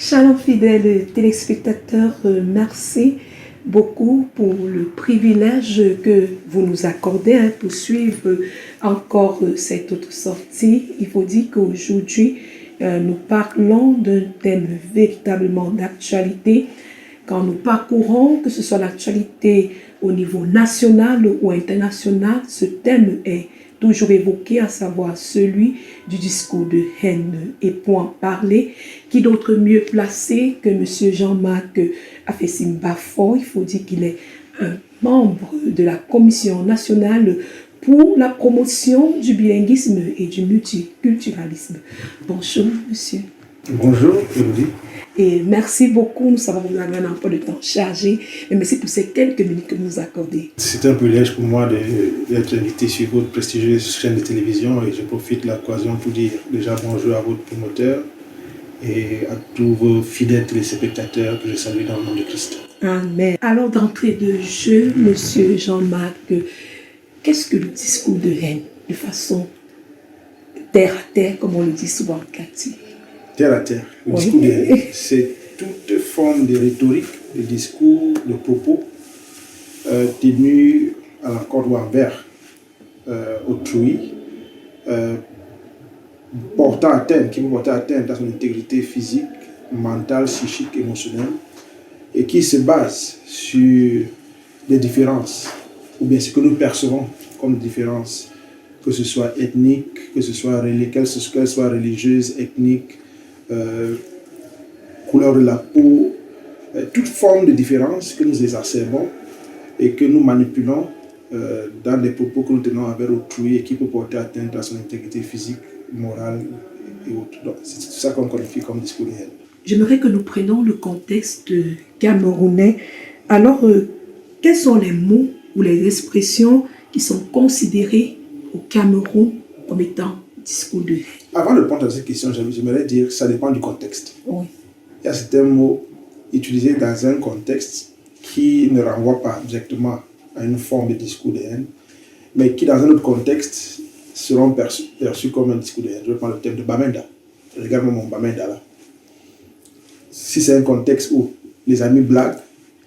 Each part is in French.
Shalom fidèles téléspectateurs, merci beaucoup pour le privilège que vous nous accordez pour suivre encore cette autre sortie. Il faut dire qu'aujourd'hui, nous parlons d'un thème véritablement d'actualité. Quand nous parcourons, que ce soit l'actualité au niveau national ou international, ce thème est toujours évoqué, à savoir celui du discours de haine. Et pour en parler, qui d'autre mieux placé que M. Jean-Marc Afessim Baffour. Il faut dire qu'il est un membre de la Commission nationale pour la promotion du bilinguisme et du multiculturalisme. Bonjour, monsieur. Bonjour, Elodie. Et merci beaucoup. Nous savons que vous avez un emploi de temps chargé. Et merci pour ces quelques minutes que vous nous accordez. C'est un privilège pour moi d'être invité sur votre prestigieuse chaîne de télévision et je profite de l'occasion pour dire déjà bonjour à votre promoteur et à tous vos fidèles téléspectateurs que je salue dans le nom de Christ. Amen. Alors, d'entrée de jeu, monsieur Jean-Marc, qu'est-ce que le discours de haine, de façon terre à terre, comme on le dit souvent en Cathy? Terre à terre, le discours de haine, c'est toute forme de rhétorique, de discours, de propos tenus à l'encontre ou envers autrui, portant atteinte, qui peut porter atteinte à son intégrité physique, mentale, psychique, émotionnelle, et qui se base sur des différences, ou bien ce que nous percevons comme différences, que ce soit ethnique, que ce soit qu'elle soit religieuse, ethnique, couleur de la peau, toute forme de différence que nous exacerbons et que nous manipulons dans des propos que nous tenons envers autrui et qui peut porter atteinte à son intégrité physique, morale et autres. Donc c'est tout ça qu'on qualifie comme discours de haine. J'aimerais que nous prenions le contexte camerounais. Alors, quels sont les mots ou les expressions qui sont considérées au Cameroun comme étant discours de haine? Avant de répondre à cette question, j'aimerais dire que ça dépend du contexte. Oui. Il y a certains mots utilisés dans un contexte qui ne renvoient pas directement à une forme de discours de haine, mais qui, dans un autre contexte, seront perçus comme un discours de haine. Je prends le thème de Bamenda. Regarde-moi mon Bamenda là. Si c'est un contexte où les amis blaguent,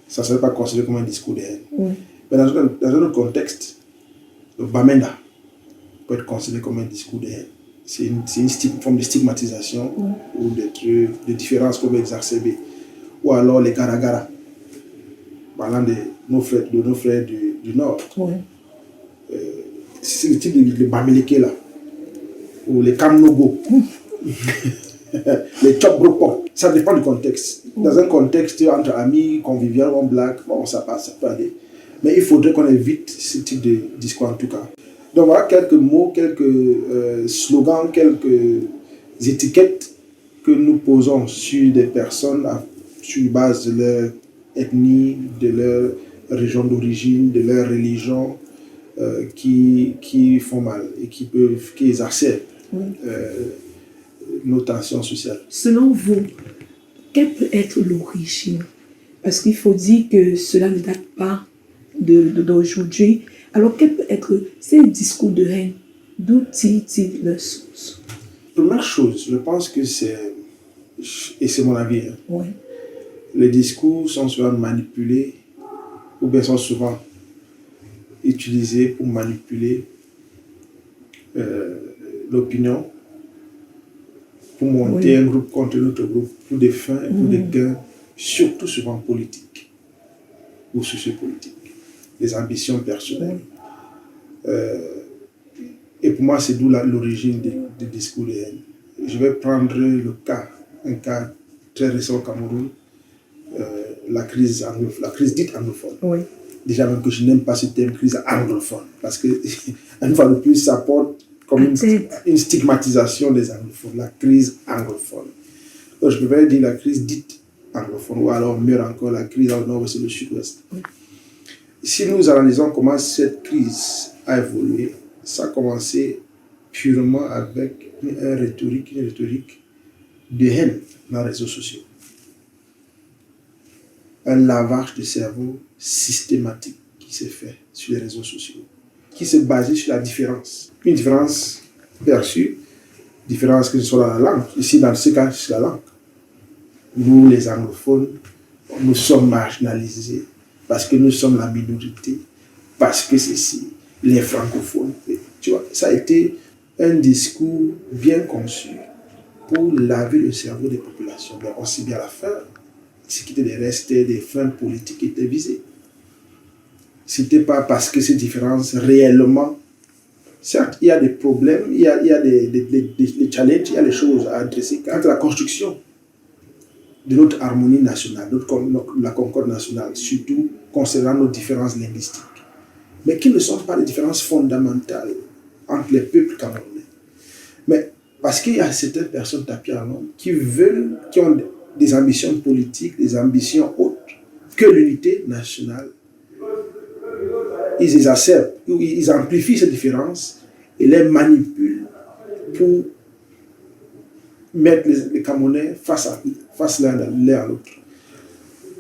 ça ne serait pas considéré comme un discours de haine. Oui. Mais dans un autre contexte, le Bamenda peut être considéré comme un discours de haine. C'est une forme de stigmatisation ou de différences qu'on veut exacerber. Ou alors les Garagara, parlant de nos frères du Nord. Oui. C'est le type de Bamileke là, ou les Kamnogo, les Chopbropos. Ça dépend du contexte. Dans un contexte entre amis, convivial, on blague, bon, ça passe, ça peut aller. Mais il faudrait qu'on évite ce type de discours en tout cas. Donc voilà quelques mots, quelques slogans, quelques étiquettes que nous posons sur des personnes sur base de leur ethnie, de leur région d'origine, de leur religion, qui font mal et qui exacerbent nos tensions sociales. Selon vous, quelle peut être l'origine? Parce qu'il faut dire que cela ne date pas d'aujourd'hui. Alors, quel peut être ces discours de haine? D'où tire-t-il leur source? Première chose, je pense que et c'est mon avis, oui. Les discours sont souvent manipulés ou bien sont souvent utilisés pour manipuler l'opinion, pour monter un groupe contre un autre groupe, pour des fins, pour des gains, surtout souvent politiques ou sociopolitiques. Des ambitions personnelles. Et pour moi, c'est d'où l'origine des discours de haine. Je vais prendre un cas très récent au Cameroun, la crise dite anglophone. Oui. Déjà même que je n'aime pas ce terme crise anglophone, parce que, une fois de plus, ça porte comme une stigmatisation des anglophones, la crise anglophone. Donc, je préfère dire la crise dite anglophone, ou alors mieux encore, la crise dans le nord-ouest et le sud-ouest. Oui. Si nous analysons comment cette crise a évolué, ça a commencé purement avec une rhétorique de haine dans les réseaux sociaux. Un lavage de cerveau systématique qui s'est fait sur les réseaux sociaux, qui s'est basé sur la différence. Une différence perçue, différence que ce soit dans la langue. Ici, dans ce cas, c'est la langue. nous les anglophones, nous sommes marginalisés parce que nous sommes la minorité, parce que ceci, les francophones. Tu vois, ça a été un discours bien conçu pour laver le cerveau des populations. Mais aussi bien à la fin, ce qui était des restes, des fins politiques qui étaient visées. Ce n'était pas parce que ces différences réellement, certes, il y a des problèmes, il y a des challenges, il y a des choses à adresser. Quant à la construction de notre harmonie nationale, la concorde nationale, surtout concernant nos différences linguistiques, mais qui ne sont pas des différences fondamentales entre les peuples camerounais. Mais parce qu'il y a certaines personnes tapées en nombre qui ont des ambitions politiques, des ambitions autres que l'unité nationale. Ils exacerbent, ils amplifient ces différences et les manipulent pour mettre les Camerounais face l'un à l'autre.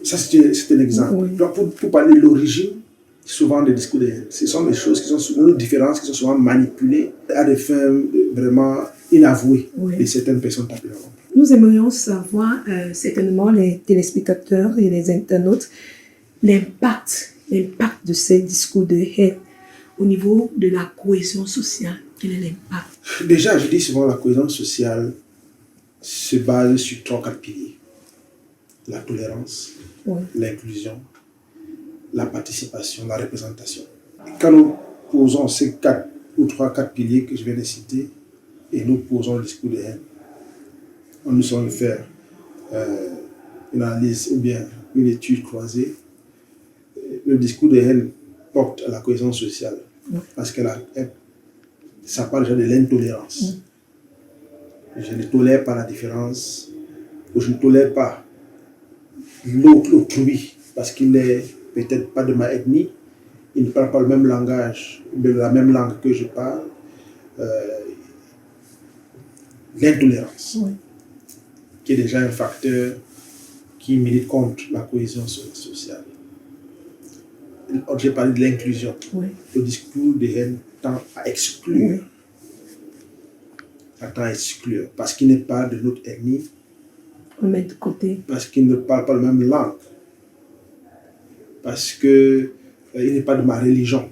Ça, c'est un exemple. Oui. Donc, pour parler de l'origine, souvent des discours de haine, ce sont des choses qui sont souvent des différences qui sont souvent manipulées à des fins vraiment inavouées de certaines personnes tapées dans l'ombre. Nous aimerions savoir, certainement les téléspectateurs et les internautes, l'impact de ces discours de haine au niveau de la cohésion sociale. Quel est l'impact? Déjà, je dis souvent la cohésion sociale se base sur 3-4 piliers. La tolérance, l'inclusion, la participation, la représentation. Quand nous posons ces 4 ou 3-4 piliers que je viens de citer et nous posons le discours de haine, nous sommes de faire une analyse ou bien une étude croisée. Le discours de haine porte à la cohésion sociale parce que ça parle déjà de l'intolérance. Je ne tolère pas la différence, ou je ne tolère pas l'autrui parce qu'il n'est peut-être pas de ma ethnie, il ne parle pas le même langage, la même langue que je parle. L'intolérance, qui est déjà un facteur qui milite contre la cohésion sociale. J'ai parlé de l'inclusion. Le discours de haine tend à exclure. Tend à exclure parce qu'il n'est pas de notre ethnie. On met de côté. Parce qu'il ne parle pas la même langue. Parce qu'il n'est pas de ma religion.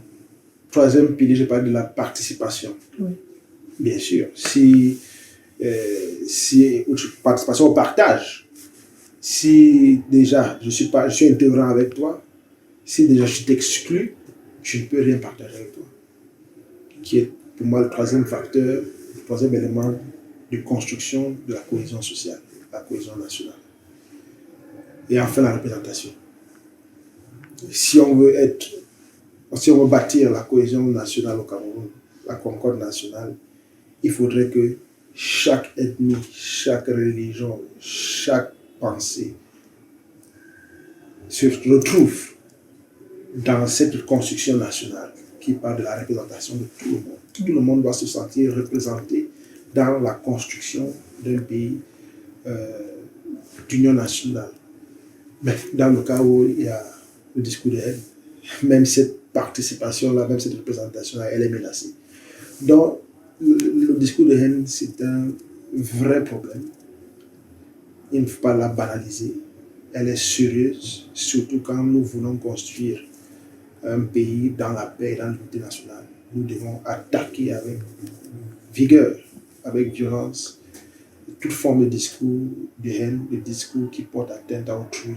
Troisième pilier, j'ai parlé de la participation. Bien sûr, si participation au partage, si déjà je suis intolérant avec toi, si déjà je t'exclus, je ne peux rien partager avec toi. Qui est pour moi le troisième facteur, le troisième élément de construction de la cohésion sociale, la cohésion nationale. Et enfin la représentation. Si on veut bâtir la cohésion nationale au Cameroun, la concorde nationale, il faudrait que chaque ethnie, chaque religion, chaque pensée se retrouve dans cette construction nationale qui parle de la représentation de tout le monde. Tout le monde doit se sentir représenté dans la construction d'un pays d'union nationale. Mais dans le cas où il y a le discours de haine, même cette participation-là, même cette représentation-là, elle est menacée. Donc, le discours de haine, c'est un vrai problème. Il ne faut pas la banaliser. Elle est sérieuse, surtout quand nous voulons construire un pays dans la paix et dans l'unité nationale. Nous devons attaquer avec vigueur, avec violence, toute forme de discours de haine, de discours qui portent atteinte à autrui,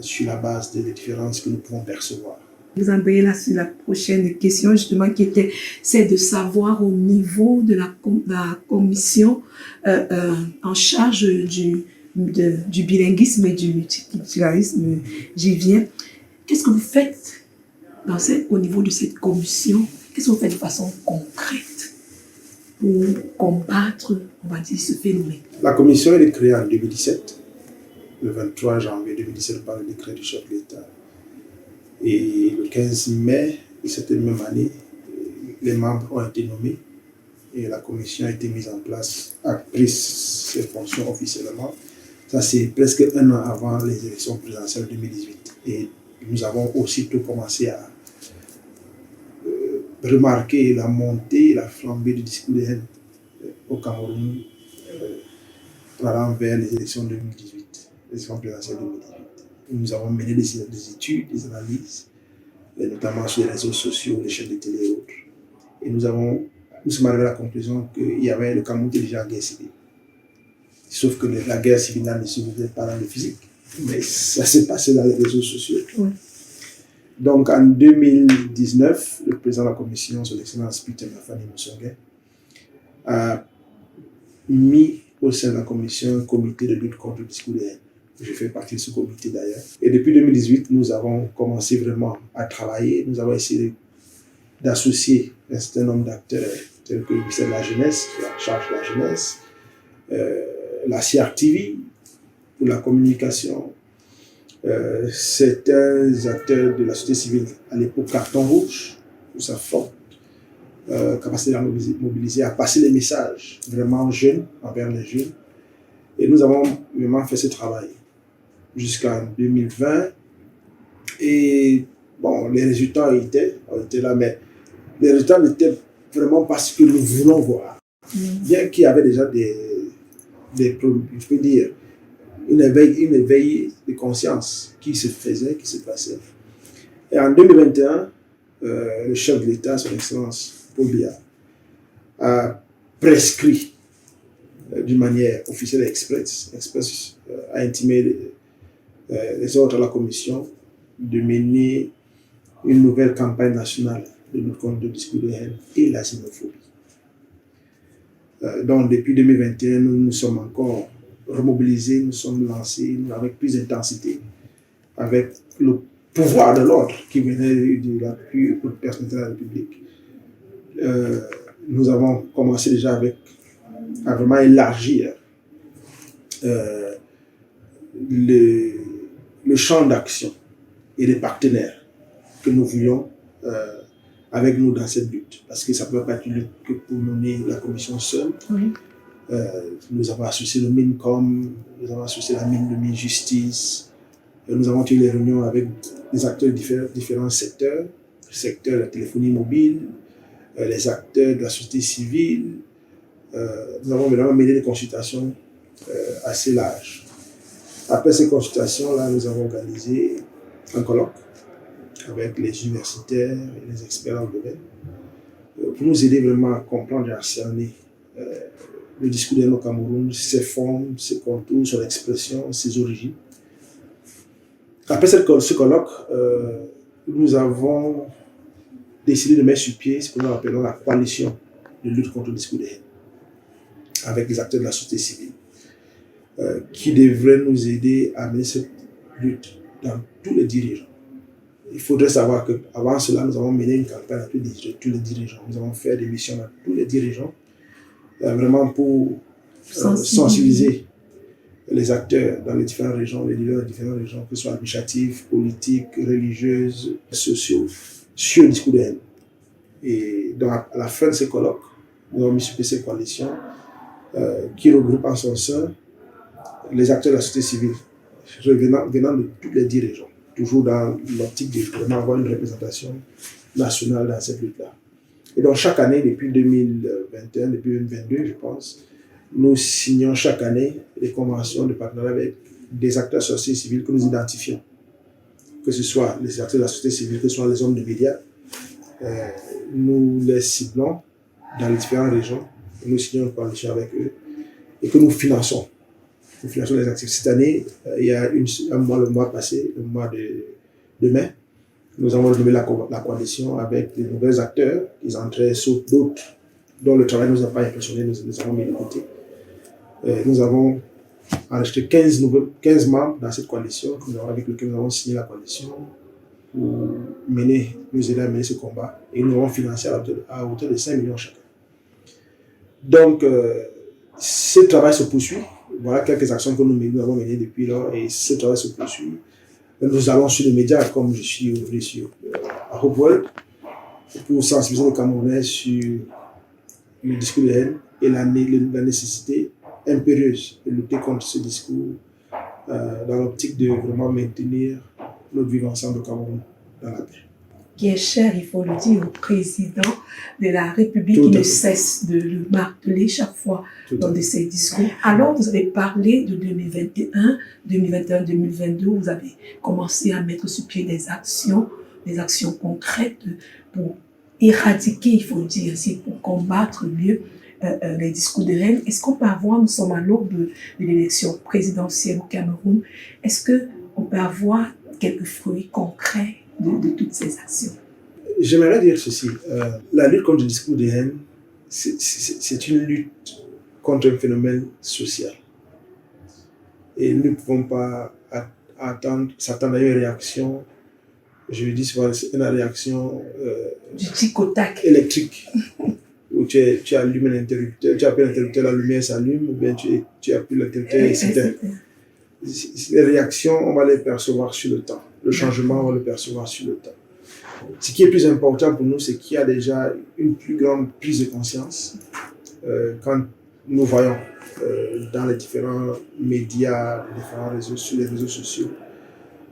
sur la base des différences que nous pouvons percevoir. Vous embrayez là sur la prochaine question, justement, c'est de savoir au niveau de la commission en charge du bilinguisme et du multiculturalisme, j'y viens. Qu'est-ce que vous faites au niveau de cette commission? Qu'est-ce que vous faites de façon concrète pour combattre, on va dire, ce phénomène? La commission elle est créée en 2017, le 23 janvier 2017 par le décret du chef de l'État. Et le 15 mai de cette même année, les membres ont été nommés et la commission a été mise en place, a pris ses fonctions officiellement. Ça, c'est presque un an avant les élections présidentielles 2018. Et nous avons aussitôt commencé à remarquer la montée, la flambée du discours de haine au Cameroun allant vers les élections 2018. les élections présidentielles 2018. Nous avons mené des études, des analyses, notamment sur les réseaux sociaux, les chaînes de télé et autres. Et nous sommes arrivés à la conclusion qu'il y avait le Cameroun était déjà en guerre civile. Sauf que la guerre civile ne se faisait pas dans le physique, mais ça s'est passé dans les réseaux sociaux. Oui. Donc en 2019, le président de la commission, son excellence Peter Mafani Moussongué, a mis au sein de la commission un comité de lutte contre le discours de haine. Je fais partie de ce comité d'ailleurs. Et depuis 2018, nous avons commencé vraiment à travailler. Nous avons essayé d'associer un certain nombre d'acteurs tels que le ministère de la Jeunesse, qui est en charge de la jeunesse, la CRTV pour la communication, certains acteurs de la société civile, à l'époque Carton Rouge, pour sa forte capacité à mobiliser, à passer les messages vraiment jeunes, envers les jeunes. Et nous avons vraiment fait ce travail jusqu'en 2020. Et bon, les résultats étaient là, mais les résultats n'étaient vraiment pas ce que nous voulons voir. Bien qu'il y avait déjà je peux dire, une éveil de conscience qui se faisait, qui se passait. Et en 2021, le chef de l'État, son excellence Paul Biya, a prescrit d'une manière officielle et express a intimé les autres à la commission de mener une nouvelle campagne nationale de lutte contre le discours de haine et la xénophobie. Donc depuis 2021, nous nous sommes encore remobilisés, nous sommes lancés avec plus d'intensité, avec le pouvoir de l'ordre qui venait de la plus haute personnalité de la République. Nous avons commencé déjà à vraiment élargir le champ d'action et les partenaires que nous voulions avec nous dans cette lutte. Parce que ça ne peut pas être une lutte que pour mener la commission seule. Oui. Nous avons associé le MINCOM, nous avons associé la mine justice, nous avons eu des réunions avec des acteurs de différents secteurs, le secteur de la téléphonie mobile, les acteurs de la société civile. Nous avons vraiment mené des consultations assez larges. Après ces consultations-là, nous avons organisé un colloque avec les universitaires et les experts dans le domaine pour nous aider vraiment à comprendre et à cerner le discours de haine au Cameroun, ses formes, ses contours, son expression, ses origines. Après ce colloque, nous avons décidé de mettre sur pied ce que nous appelons la coalition de lutte contre le discours de haine, avec les acteurs de la société civile, qui devraient nous aider à mener cette lutte dans tous les dirigeants. Il faudrait savoir qu'avant cela, nous avons mené une campagne à tous les dirigeants. Nous avons fait des missions à tous les dirigeants, vraiment pour sensibiliser les acteurs dans les différentes régions, les leaders des différentes régions, que ce soit administratives, politiques, religieuses, sociaux, sur le discours de haine. Et donc, à la fin de ces colloques, nous avons mis sur pied cette coalition qui regroupe en son sein les acteurs de la société civile, venant de tous les dirigeants, toujours dans l'optique de vraiment avoir une représentation nationale dans cette lutte-là. Et donc, chaque année, depuis 2021, depuis 2022, je pense, nous signons chaque année des conventions de partenariat avec des acteurs de la société civile que nous identifions, que ce soit les acteurs de la société civile, que ce soit les hommes de médias. Nous les ciblons dans les différentes régions, et nous signons une coalition avec eux et que nous finançons. Nous finançons les activités. Cette année, il y a le mois passé, le mois de mai, nous avons renouvelé la coalition avec des nouveaux acteurs qui entraient sur d'autres dont le travail ne nous a pas impressionné, nous avons mis de côté. Nous avons enregistré 15 membres dans cette coalition avec lesquels nous avons signé la coalition pour nous aider à mener ce combat. Et nous avons financé à hauteur de 5 millions chacun. Donc, ce travail se poursuit. Voilà quelques actions que nous avons menées depuis lors et ce travail se poursuit. Nous allons sur les médias, comme je suis aujourd'hui sur Hope World, pour sensibiliser les Camerounais sur le discours de haine et la nécessité impérieuse de lutter contre ce discours dans l'optique de vraiment maintenir notre vivre ensemble au Cameroun dans la paix. qui est cher, il faut le dire, au président de la République, qui ne cesse de le marteler chaque fois dans de ses discours. Alors, vous avez parlé de 2021, 2022, vous avez commencé à mettre sur pied des actions concrètes pour éradiquer, il faut le dire ainsi, pour combattre mieux les discours de haine. Est-ce qu'on peut avoir, nous sommes à l'aube de l'élection présidentielle au Cameroun, est-ce qu'on peut avoir quelques fruits concrets de toutes ces actions? J'aimerais dire ceci, la lutte contre le discours de haine, c'est une lutte contre un phénomène social. Et nous ne pouvons pas s'attendre à une réaction, je le dis souvent, une réaction du tic au tac électrique, où tu allumes l'interrupteur, tu appuies l'interrupteur, la lumière s'allume, ou bien tu appuies l'interrupteur et s'éteint. Les réactions, on va les percevoir sur le temps. Le changement, on va le percevoir sur le temps. Ce qui est plus important pour nous, c'est qu'il y a déjà une plus grande prise de conscience quand nous voyons dans les différents médias, sur les réseaux sociaux,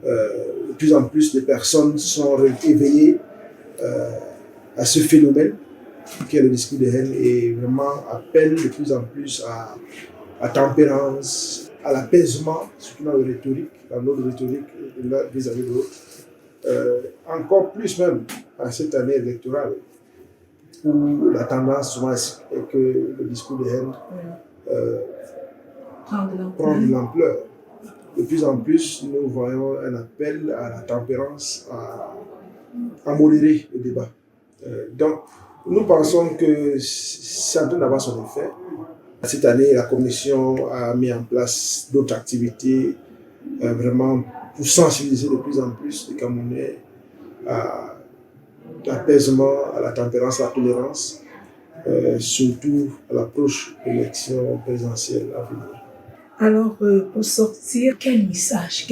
de plus en plus de personnes sont éveillées à ce phénomène qui est le discours de haine et vraiment appellent de plus en plus à la tempérance, à l'apaisement, surtout dans notre rhétorique vis-à-vis de l'autre. Encore plus même à cette année électorale où la tendance souvent est que le discours de haine prend de l'ampleur. De plus en plus, nous voyons un appel à la tempérance, à modérer le débat. Donc, nous pensons que c'est en train d'avoir son effet. Cette année, la Commission a mis en place d'autres activités vraiment pour sensibiliser de plus en plus les Camerounais à l'apaisement, à la tempérance, à la tolérance, surtout à l'approche de l'élection présidentielle à venir. Alors, pour sortir, quel message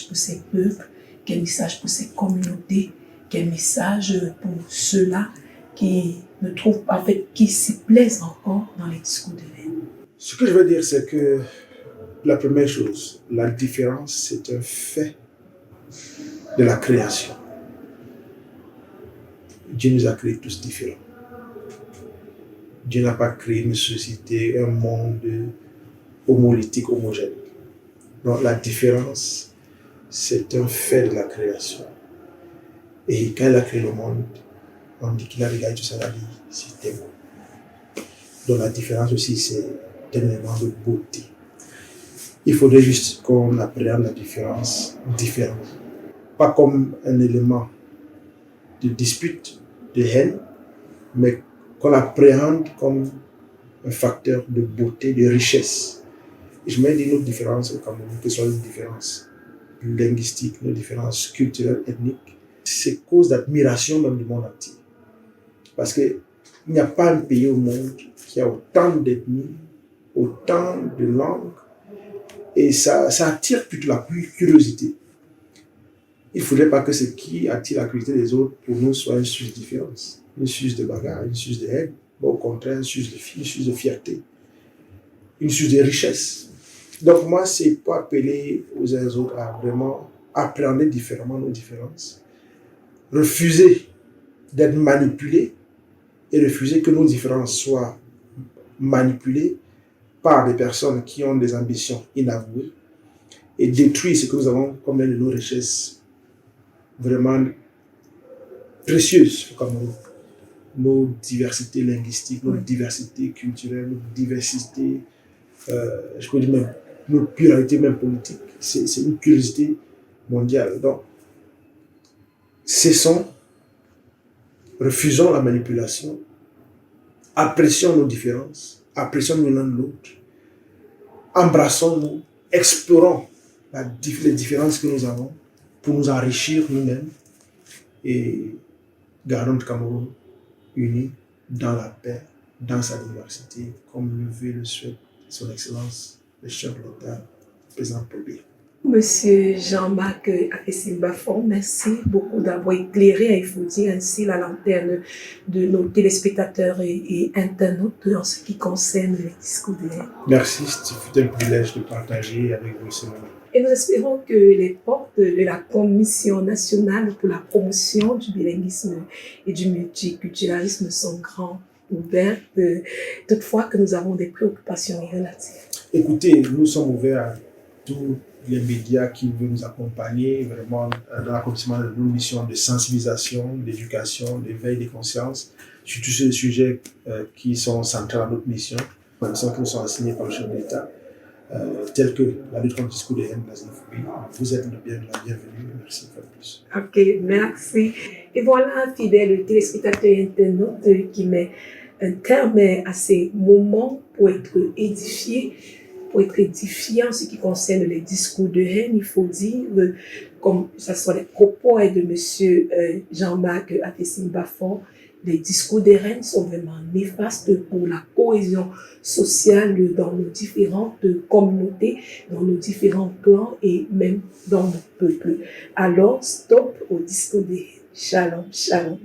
pour ces peuples, quel message pour ces communautés, quel message pour ceux-là qui ne trouvent pas, en fait, qui s'y plaisent encore dans les discours de haine? Ce que je veux dire, c'est que la première chose, la différence, c'est un fait de la création. Dieu nous a créés tous différents. Dieu n'a pas créé une société, un monde homolytique, homogène. Donc la différence, c'est un fait de la création. Et quand il a créé le monde, on dit qu'il a regardé tout ça, il a dit, c'était beau. Donc la différence aussi, c'est un élément de beauté. Il faudrait juste qu'on appréhende la différence différemment. Pas comme un élément de dispute, de haine, mais qu'on l'appréhende comme un facteur de beauté, de richesse. Et je me dis nos différences au Cameroun, que ce soit nos différences linguistiques, nos différences culturelles, ethniques, c'est cause d'admiration même du monde entier. Parce qu'il n'y a pas un pays au monde qui a autant d'ethnies, autant de langues, et ça attire plutôt la curiosité. Il ne faudrait pas que ce qui attire la curiosité des autres, pour nous, soit une source de différence, une source de bagarre, une source de haine, mais au contraire, une source de fierté, une source de richesse. Donc moi, c'est pour appeler aux uns et aux autres à vraiment appréhender différemment nos différences, refuser d'être manipulés et refuser que nos différences soient manipulées par des personnes qui ont des ambitions inavouées et détruire ce que nous avons comme l'une de nos richesses vraiment précieuses au Cameroun. Nos diversités linguistiques, nos diversités culturelles, nos diversités, je peux dire même, notre pluralité même politique. C'est une curiosité mondiale. Donc, cessons, refusons la manipulation, apprécions nos différences, apprécions l'un de l'autre, embrassons-nous, explorons les différences que nous avons pour nous enrichir nous-mêmes et gardons le Cameroun uni dans la paix, dans sa diversité, comme le veut le souhait son Excellence, le chef de l'État, le président Paul Biya. Monsieur Jean-Marc Afesimbafor, merci beaucoup d'avoir éclairé, il faut dire ainsi, la lanterne de nos téléspectateurs et internautes en ce qui concerne les discours de haine. Merci, c'était un privilège de partager avec vous ce moment. Et nous espérons que les portes de la Commission nationale pour la promotion du bilinguisme et du multiculturalisme sont grandes ouvertes, toutefois que nous avons des préoccupations relatives. Écoutez, nous sommes ouverts à tous les médias qui veulent nous accompagner vraiment dans l'accomplissement de nos missions de sensibilisation, d'éducation, d'éveil des consciences sur tous ces sujets qui sont centraux à notre mission, les missions qui nous sont assignées par le chef de l'État, telles que la lutte contre le discours de haine, la xénophobie. Vous êtes la bienvenue. Merci une fois de plus. Ok, merci. Et voilà, fidèles téléspectateurs et internautes, qui met un terme à ces moments pour être édifiés, pour être édifié en ce qui concerne les discours de haine. Il faut dire, comme ce soit les propos de M. Jean-Marc Afessim Bafon, les discours de haine sont vraiment néfastes pour la cohésion sociale dans nos différentes communautés, dans nos différents clans et même dans nos peuples. Alors, stop au discours de haine. Shalom, shalom.